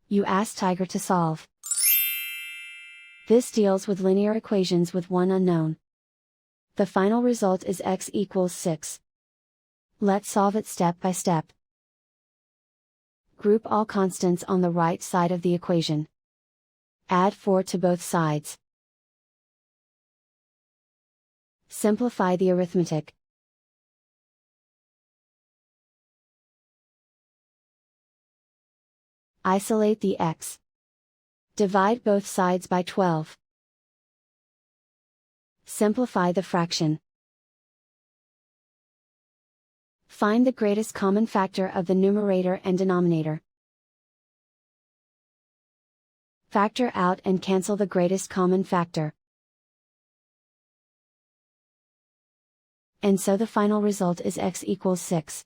You ask Tiger to solve. This deals with linear equations with one unknown. The final result is x equals 6. Let's solve it step by step. Group all constants on the right side of the equation. Add 4 to both sides. Simplify the arithmetic. Isolate the x. Divide both sides by 12. Simplify the fraction. Find the greatest common factor of the numerator and denominator. Factor out and cancel the greatest common factor. And so the final result is x equals 6.